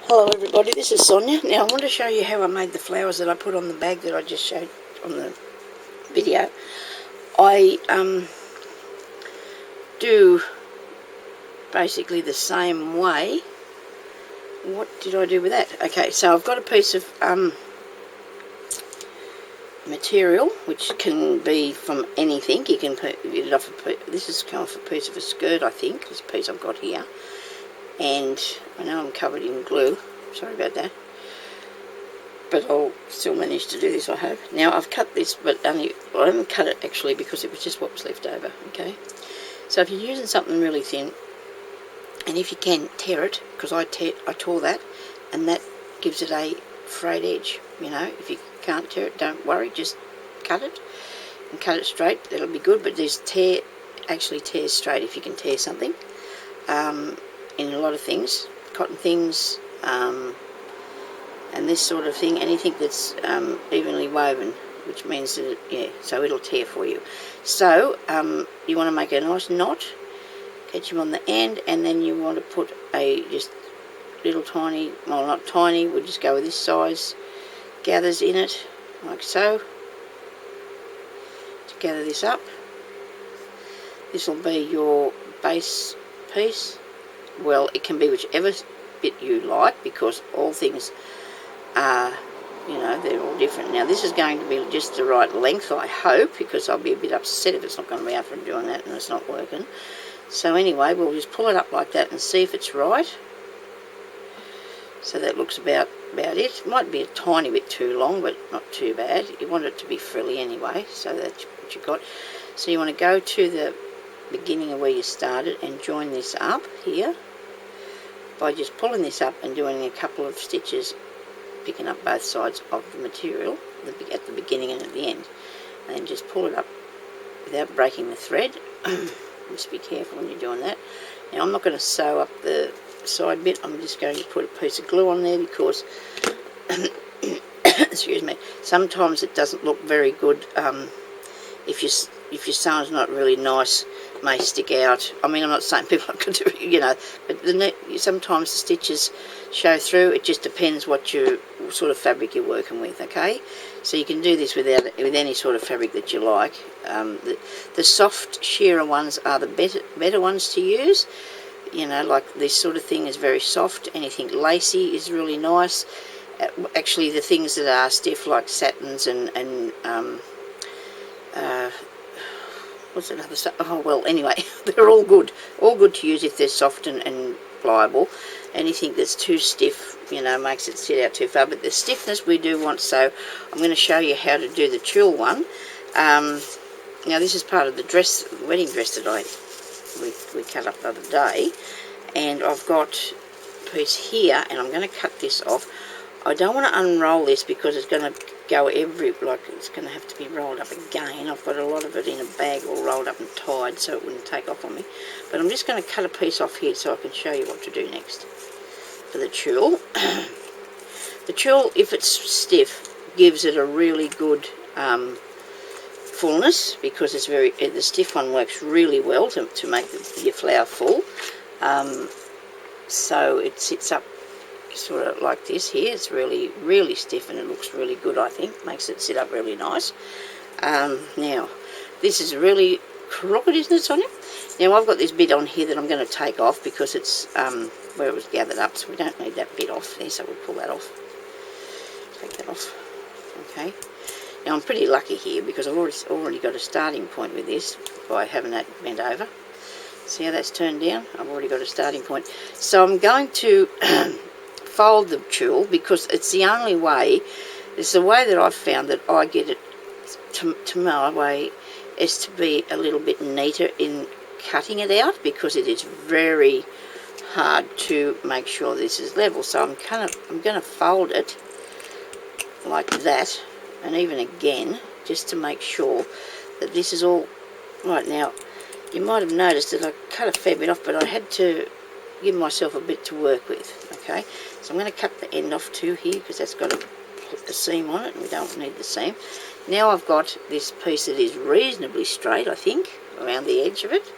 Hello everybody, this is Sonia. Now I want to show you how I made the flowers that I put on the bag that I just showed on the video. I do basically the same way. What did I do with that? Okay, so I've got a piece of material which can be from anything. You can get it off this is kind of a piece of a skirt, I think, this piece I've got here. And I know I'm covered in glue, sorry about that, but I'll still manage to do this, I hope. Now I've cut this, but I haven't cut it actually because it was just what was left over, okay? So if you're using something really thin, and if you can, tear it, because I tore that, and that gives it a frayed edge, you know. If you can't tear it, don't worry, just cut it, and cut it straight, that'll be good, but just actually tear straight if you can tear something. In a lot of things, cotton things, and this sort of thing, anything that's evenly woven, which means that, yeah, so it'll tear for you. So you want to make a nice knot, catch them on the end, and then you want to put a just little tiny, well not tiny, we'll just go with this size, gathers in it, like so, to gather this up. This will be your base piece. Well, it can be whichever bit you like, because all things are, you know, they're all different. Now this is going to be just the right length, I hope, because I'll be a bit upset if it's not going to be after doing that and it's not working. So anyway, we'll just pull it up like that and see if it's right. So that looks about it. It might be a tiny bit too long, but not too bad. You want it to be frilly anyway, so that's what you've got. So you want to go to the beginning of where you started and join this up here by just pulling this up and doing a couple of stitches, picking up both sides of the material at the beginning and at the end, and then just pull it up without breaking the thread. Just be careful when you're doing that. Now I'm not going to sew up the side bit, I'm just going to put a piece of glue on there because excuse me, sometimes it doesn't look very good. If your sewing's not really nice, it may stick out. I mean, I'm not saying people are going to do it, you know, but sometimes the stitches show through. It just depends what sort of fabric you're working with, okay? So you can do this with any sort of fabric that you like. The soft shearer ones are the better ones to use. You know, like this sort of thing is very soft. Anything lacy is really nice. Actually, the things that are stiff, like satins and what's another stuff? Oh well, anyway, they're all good to use if they're soft and pliable. Anything that's too stiff, you know, makes it sit out too far. But the stiffness we do want, so I'm going to show you how to do the tulle one. Now this is part of the dress, the wedding dress that we cut up the other day, and I've got a piece here, and I'm going to cut this off. I don't want to unroll this because it's going to go it's going to have to be rolled up again. I've got a lot of it in a bag all rolled up and tied so it wouldn't take off on me. But I'm just going to cut a piece off here so I can show you what to do next for the tulle. The tulle, if it's stiff, gives it a really good fullness, because the stiff one works really well to make your flower full. So it sits up sort of like this here. It's really stiff and it looks really good, I think. Makes it sit up really nice. Now this is really crooked, isn't it, Sonia? Now I've got this bit on here that I'm going to take off because it's where it was gathered up, so we don't need that bit off there, so we'll pull that off. Take that off. Okay. Now I'm pretty lucky here because I've already got a starting point with this by having that bent over. See how that's turned down? I've already got a starting point. So I'm going to fold the tulle because it's the only way, it's the way that I've found that I get it to my way, is to be a little bit neater in cutting it out, because it is very hard to make sure this is level. So I'm going to fold it like that, and even again, just to make sure that this is all right. Now you might have noticed that I cut a fair bit off, but I had to give myself a bit to work with. Okay, so I'm going to cut the end off too here because that's got a seam on it and we don't need the seam. Now I've got this piece that is reasonably straight, I think, around the edge of it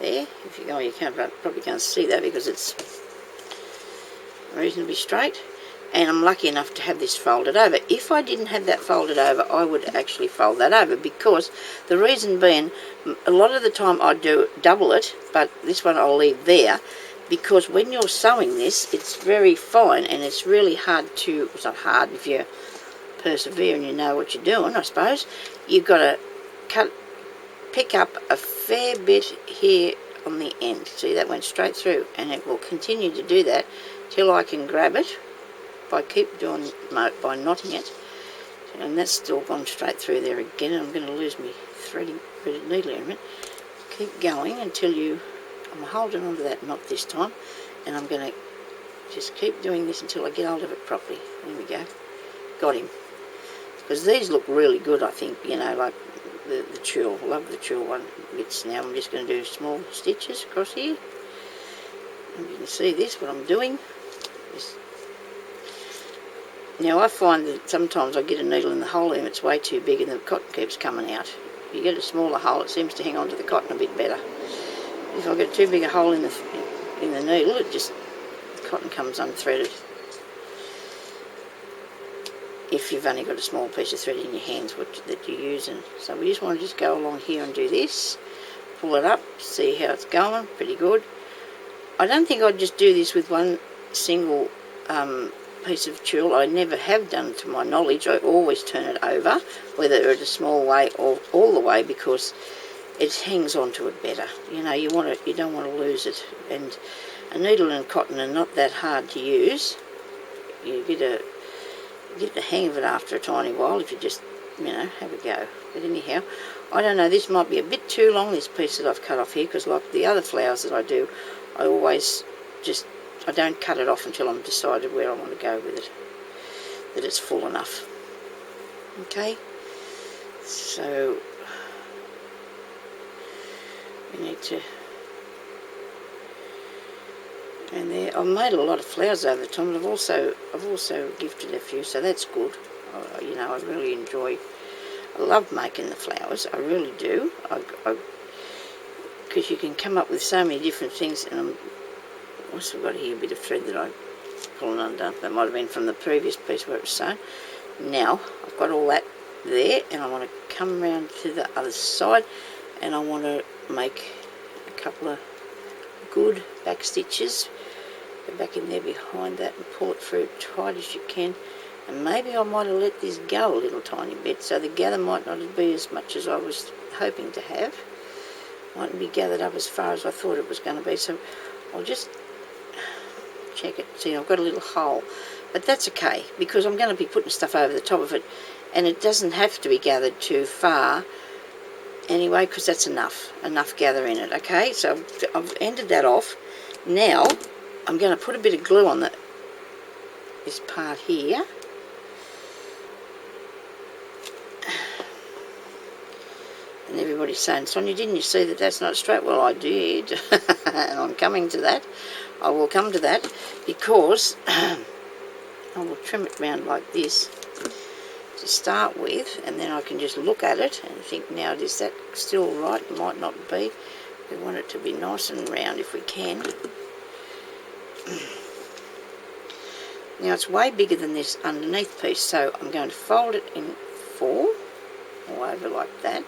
there. If you go, you probably can't see that because it's reasonably straight, and I'm lucky enough to have this folded over. If I didn't have that folded over, I would actually fold that over, because the reason being, a lot of the time I do double it, but this one I'll leave there, because when you're sewing this, it's very fine, and it's really hard to, it's not hard if you persevere and you know what you're doing, I suppose. You've got to pick up a fair bit here on the end. See, that went straight through, and it will continue to do that till I can grab it. If I keep doing by knotting it, and that's still gone straight through there again, and I'm going to lose my threaded needle in a minute. Keep going until I'm holding onto that knot this time, and I'm going to just keep doing this until I get hold of it properly. There we go. Got him. Because these look really good, I think, you know, like the tulle. Love the tulle one bits. Now I'm just going to do small stitches across here. And you can see this, what I'm doing. Now I find that sometimes I get a needle in the hole and it's way too big and the cotton keeps coming out. If you get a smaller hole, it seems to hang on to the cotton a bit better. If I get too big a hole in the needle, the cotton comes unthreaded. If you've only got a small piece of thread in your hands that you're using. So we just want to go along here and do this. Pull it up, see how it's going, pretty good. I don't think I'd just do this with one single piece of tulle. I never have done, to my knowledge. I always turn it over, whether it's a small way or all the way, because it hangs onto it better. You know, you don't want to lose it. And a needle and cotton are not that hard to use. You get the hang of it after a tiny while if you just, you know, have a go. But anyhow, I don't know, this might be a bit too long, this piece that I've cut off here, because like the other flowers that I do, I always I don't cut it off until I'm decided where I want to go with it, that it's full enough. Okay, so we need to, and there, I've made a lot of flowers over the time, and I've also gifted a few, so that's good. You know, I really enjoy, I love making the flowers, I really do, because you can come up with so many different things. And I've also got here a bit of thread that I'm pulling undone. That might have been from the previous piece where it was sewn. Now I've got all that there, and I want to come around to the other side, and I want to make a couple of good back stitches. Go back in there behind that and pull it through tight as you can. And maybe I might have let this go a little tiny bit, so the gather might not be as much as I was hoping to have. Mightn't be gathered up as far as I thought it was going to be, so I'll just check it. See, I've got a little hole, but that's okay, because I'm going to be putting stuff over the top of it, and it doesn't have to be gathered too far anyway, because that's enough gather in it. Okay, so I've ended that off. Now I'm going to put a bit of glue on this part here. And everybody's saying, Sonia, didn't you see that that's not straight? Well, I did. And I'm coming to that. I will come to that, because I will trim it round like this to start with, and then I can just look at it and think, now, is that still right? It might not be. We want it to be nice and round if we can. Now, it's way bigger than this underneath piece, so I'm going to fold it in 4 all over like that.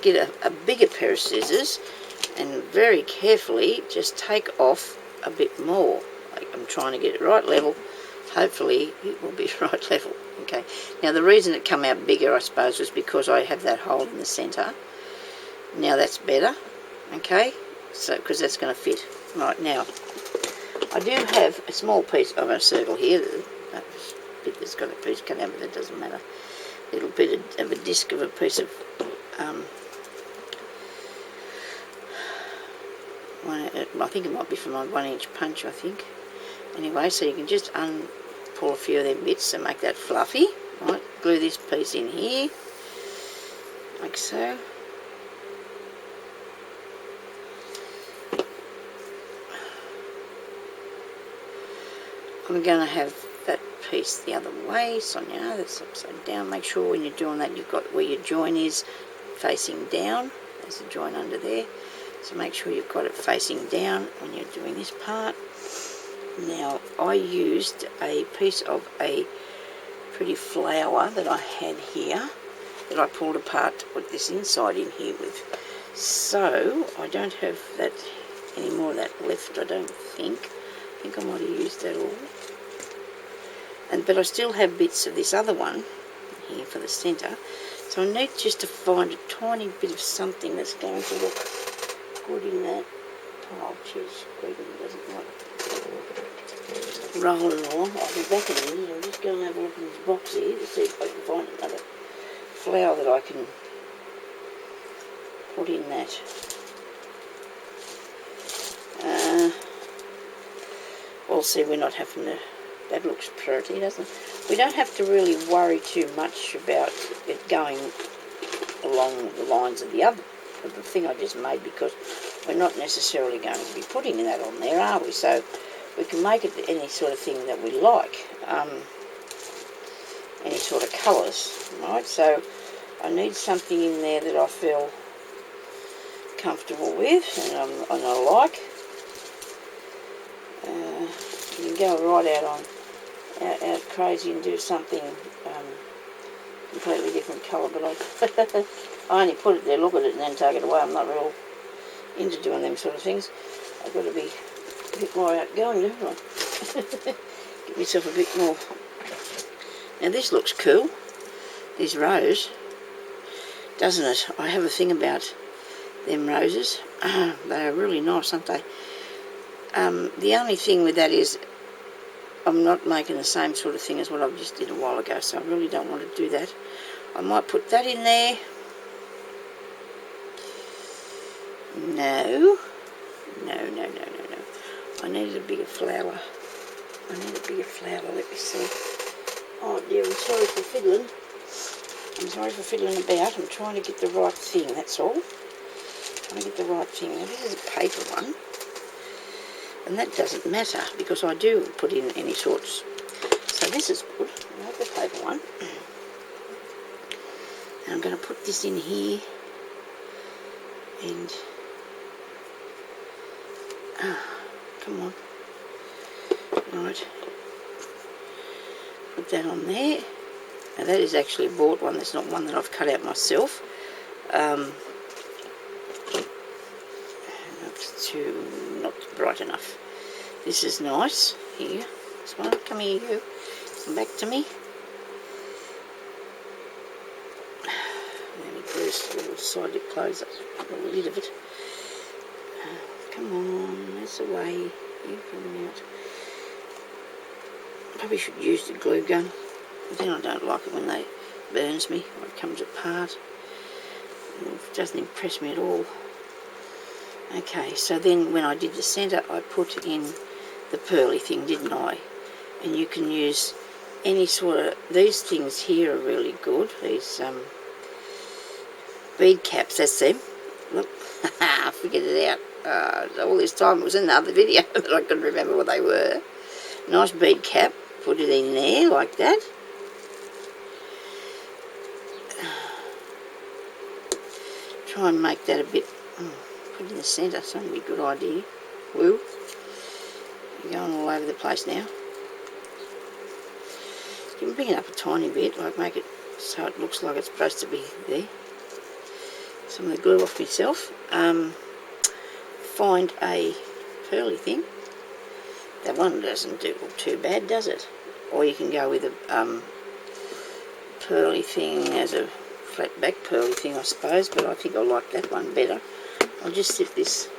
Get a bigger pair of scissors and very carefully just take off a bit more. Like, I'm trying to get it right level. Hopefully it will be right level. Okay, now the reason it come out bigger, I suppose, was because I have that hole in the centre. Now that's better. Okay, so because that's going to fit. Right, now I do have a small piece of a circle here. That bit that's got a piece cut out, but that doesn't matter. A little bit of a disc of a piece of I think it might be from my 1-inch punch, I think. Anyway, so you can just pull a few of them bits and make that fluffy. Right, glue this piece in here, like so. I'm going to have that piece the other way, Sonia, that's upside down. Make sure when you're doing that you've got where your join is facing down. There's a join under there. So make sure you've got it facing down when you're doing this part. Now, I used a piece of a pretty flower that I had here that I pulled apart to put this inside in here with. So, I don't have that any more of that left, I don't think. I think I might have used that all. But I still have bits of this other one here for the centre. So I need just to find a tiny bit of something that's going to look good in that. Oh, jeez, Gregan doesn't like rolling along. I'll be back in a minute. I'm just going to have a look in this box here to see if I can find another flower that I can put in that. We'll see, we're not having to... That looks pretty, doesn't it? We don't have to really worry too much about it going along the lines of the thing I just made, because we're not necessarily going to be putting that on there, are we? So we can make it any sort of thing that we like, any sort of colours, right? So I need something in there that I feel comfortable with and I like. You can go right out crazy and do something completely different colour, but I only put it there, look at it, and then take it away. I'm not real into doing them sort of things. I've got to be a bit more outgoing, don't I? Give myself a bit more. Now this looks cool, this rose, doesn't it? I have a thing about them roses. They are really nice, aren't they? The only thing with that is I'm not making the same sort of thing as what I just did a while ago, so I really don't want to do that. I might put that in there. No. I needed a bigger flower. Let me see. Oh dear, I'm sorry for fiddling. About. I'm trying to get the right thing, that's all. Now this is a paper one. And that doesn't matter, because I do put in any sorts. So this is good. I like the paper one. And I'm going to put this in here. And... come on. Right. Put that on there. Now that is actually a bought one. That's not one that I've cut out myself. Not bright enough. This is nice. Here, this one. Come here, you. Come back to me. Let me put this little side to close up the lid of it. Come on, that's away. You coming out. Probably should use the glue gun. But then I don't like it when they burns me or it comes apart. It doesn't impress me at all. Okay, so then when I did the centre, I put in the pearly thing, didn't I? And you can use any sort of... These things here are really good. These bead caps, that's them. Look, I figured it out. All this time it was in the other video, but I couldn't remember what they were. Nice bead cap. Put it in there like that. Try and make that a bit... put it in the centre, so that'd be a good idea. Woo. You're going all over the place now. You can bring it up a tiny bit, like make it so it looks like it's supposed to be there. Some of the glue off myself. Find a pearly thing. That one doesn't do too bad, does it? Or you can go with a pearly thing as a flat back pearly thing, I suppose, but I think I like that one better. I'll just sit this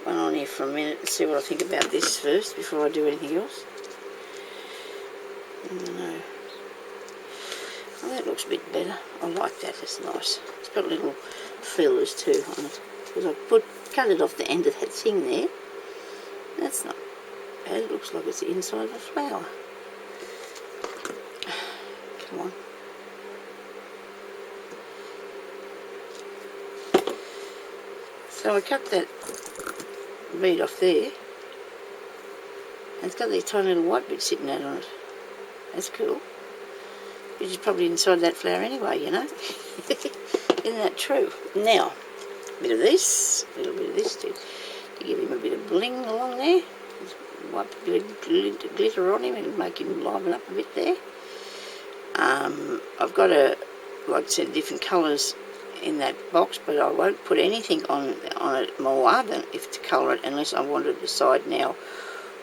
one on here for a minute and see what I think about this first before I do anything else. No. Oh, that looks a bit better. I like that, it's nice. It's got little feelers too on it. Because I cut it off the end of that thing there. That's not bad. It looks like it's the inside of a flower. Come on. So I cut that bead off there, and it's got these tiny little white bits sitting out on it. That's cool. Which is probably inside that flower anyway, you know. Isn't that true? Now, a bit of this, a little bit of this to give him a bit of bling along there. wipe the glitter on him and make him liven up a bit there. I've got like I said, different colours in that box, but I won't put anything on it more than if to colour it unless I want to decide now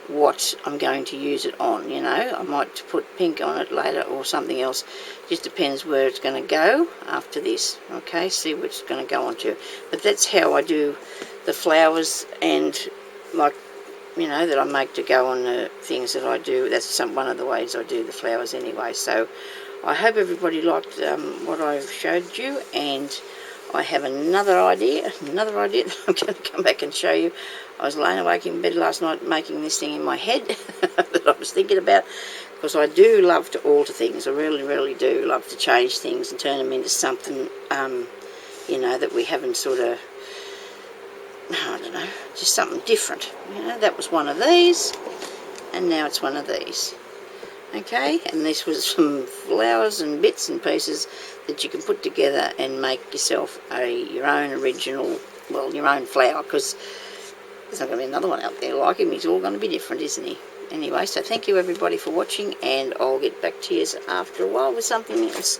what I'm going to use it on. You know, I might put pink on it later or something else. Just depends where it's going to go after this. Okay, see what it's going to go on to. But that's how I do the flowers, and like, you know, that I make to go on the things that I do. That's one of the ways I do the flowers anyway. So I hope everybody liked what I've showed you, and I have another idea that I'm going to come back and show you. I was laying awake in bed last night making this thing in my head that I was thinking about, because I do love to alter things. I really, really do love to change things and turn them into something, you know, that we haven't sort of, I don't know, just something different. You know, that was one of these, and now it's one of these. Okay, and this was some flowers and bits and pieces that you can put together and make yourself your own original, well, your own flower, because there's not going to be another one out there like him. He's all going to be different, isn't he? Anyway, so thank you everybody for watching, and I'll get back to you after a while with something else.